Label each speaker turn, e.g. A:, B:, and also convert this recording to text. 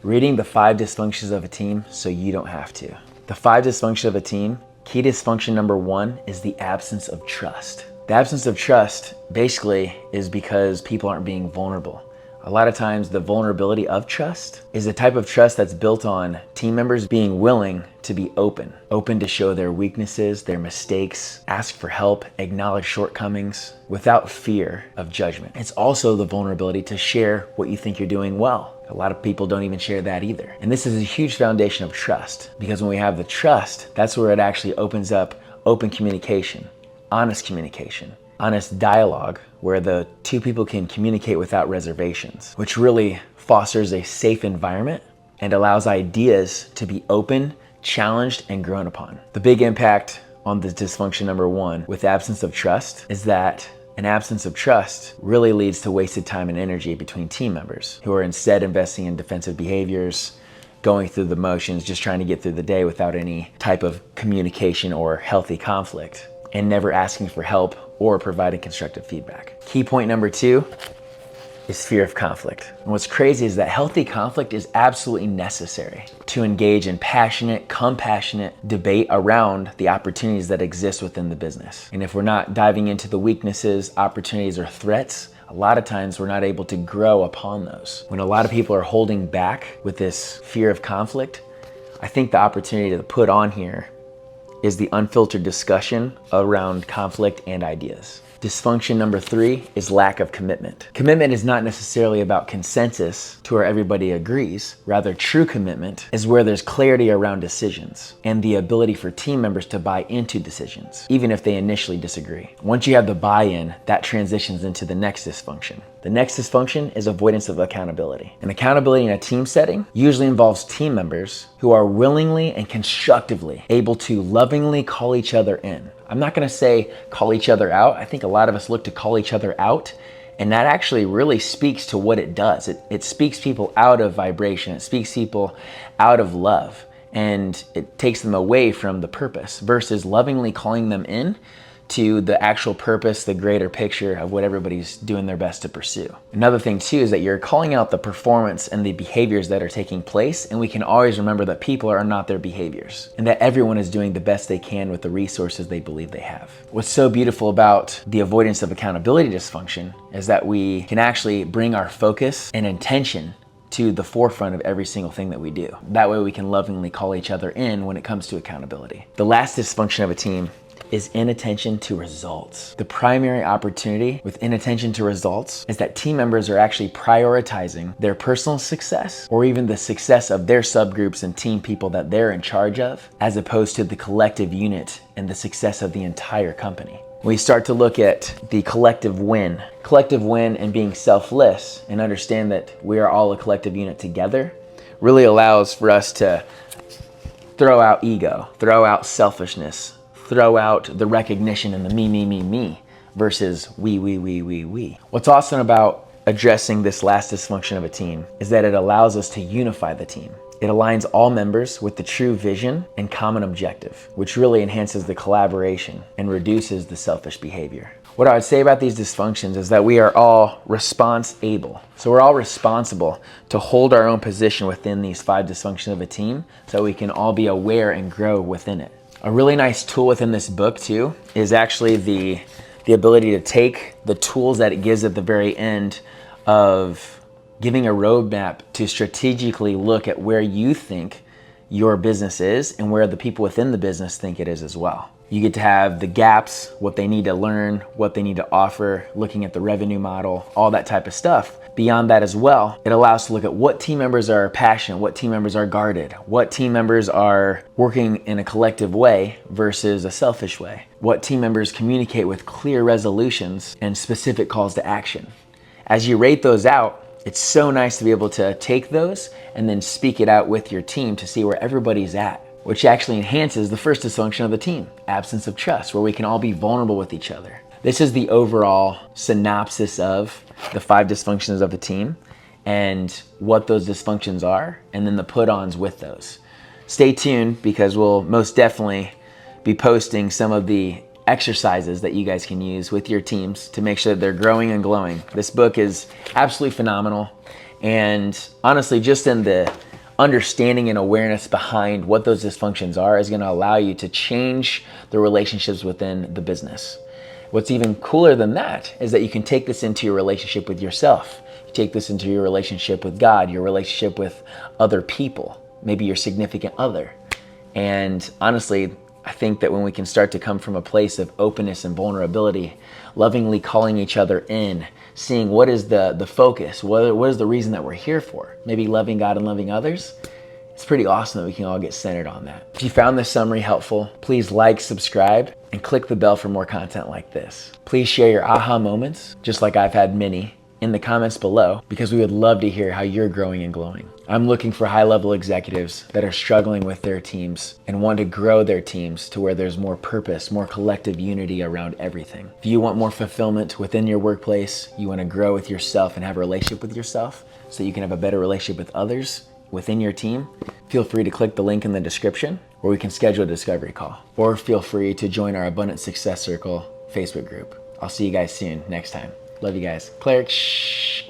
A: reading the 5 dysfunctions of a team so you don't have to. The 5 dysfunctions of a team, key dysfunction number 1 is the absence of trust. The absence of trust basically is because people aren't being vulnerable. A lot of times the vulnerability of trust is a type of trust that's built on team members being willing to be open to show their weaknesses, their mistakes, ask for help, acknowledge shortcomings without fear of judgment. It's also the vulnerability to share what you think you're doing well. A lot of people don't even share that either. And this is a huge foundation of trust, because when we have the trust, that's where it actually opens up open communication, honest dialogue, where the two people can communicate without reservations, which really fosters a safe environment and allows ideas to be open, challenged, and grown upon. The big impact on this dysfunction number 1 with absence of trust is that an absence of trust really leads to wasted time and energy between team members who are instead investing in defensive behaviors, going through the motions, just trying to get through the day without any type of communication or healthy conflict, and never asking for help or providing constructive feedback. Key point number 2 is fear of conflict. And what's crazy is that healthy conflict is absolutely necessary to engage in passionate, compassionate debate around the opportunities that exist within the business. And if we're not diving into the weaknesses, opportunities, or threats, a lot of times we're not able to grow upon those. When a lot of people are holding back with this fear of conflict, I think the opportunity to put on here is the unfiltered discussion around conflict and ideas. Dysfunction number 3 is lack of commitment. Commitment is not necessarily about consensus to where everybody agrees. Rather, true commitment is where there's clarity around decisions and the ability for team members to buy into decisions, even if they initially disagree. Once you have the buy-in, that transitions into the next dysfunction. The next dysfunction is avoidance of accountability. And accountability in a team setting usually involves team members who are willingly and constructively able to lovingly call each other in. I'm not gonna say call each other out. I think a lot of us look to call each other out, and that actually really speaks to what it does. It speaks people out of vibration. It speaks people out of love, and it takes them away from the purpose versus lovingly calling them in to the actual purpose, the greater picture of what everybody's doing their best to pursue. Another thing too is that you're calling out the performance and the behaviors that are taking place, and we can always remember that people are not their behaviors and that everyone is doing the best they can with the resources they believe they have. What's so beautiful about the avoidance of accountability dysfunction is that we can actually bring our focus and intention to the forefront of every single thing that we do. That way we can lovingly call each other in when it comes to accountability. The last dysfunction of a team is inattention to results. The primary opportunity with inattention to results is that team members are actually prioritizing their personal success or even the success of their subgroups and team people that they're in charge of, as opposed to the collective unit and the success of the entire company. We start to look at the collective win and being selfless and understand that we are all a collective unit together really allows for us to throw out ego, throw out selfishness, throw out the recognition and the me versus we. What's awesome about addressing this last dysfunction of a team is that it allows us to unify the team. It aligns all members with the true vision and common objective, which really enhances the collaboration and reduces the selfish behavior. What I would say about these dysfunctions is that we are all response-able. So we're all responsible to hold our own position within these 5 dysfunctions of a team so we can all be aware and grow within it. A really nice tool within this book too is actually the ability to take the tools that it gives at the very end of giving a roadmap to strategically look at where you think your business is and where the people within the business think it is as well. You get to have the gaps, what they need to learn, what they need to offer, looking at the revenue model, all that type of stuff. Beyond that as well, it allows to look at what team members are passionate, what team members are guarded, what team members are working in a collective way versus a selfish way, what team members communicate with clear resolutions and specific calls to action. As you rate those out, it's so nice to be able to take those and then speak it out with your team to see where everybody's at, which actually enhances the first dysfunction of the team, absence of trust, where we can all be vulnerable with each other. This is the overall synopsis of the 5 dysfunctions of the team and what those dysfunctions are, and then the put-ons with those. Stay tuned because we'll most definitely be posting some of the exercises that you guys can use with your teams to make sure that they're growing and glowing. This book is absolutely phenomenal, And honestly, just in the understanding and awareness behind what those dysfunctions are is going to allow you to change the relationships within the business. What's even cooler than that is that you can take this into your relationship with yourself. You take this into your relationship with God, your relationship with other people, maybe your significant other. And honestly, I think that when we can start to come from a place of openness and vulnerability, lovingly calling each other in, seeing what is the focus, what is the reason that we're here for, maybe loving God and loving others, it's pretty awesome that we can all get centered on that. If you found this summary helpful, please like, subscribe, and click the bell for more content like this. Please share your aha moments, just like I've had many, in the comments below, because we would love to hear how you're growing and glowing. I'm looking for high-level executives that are struggling with their teams and want to grow their teams to where there's more purpose, more collective unity around everything. If you want more fulfillment within your workplace, you want to grow with yourself and have a relationship with yourself so you can have a better relationship with others within your team, feel free to click the link in the description where we can schedule a discovery call. Or feel free to join our Abundant Success Circle Facebook group. I'll see you guys soon next time. Love you guys. Claire, shh.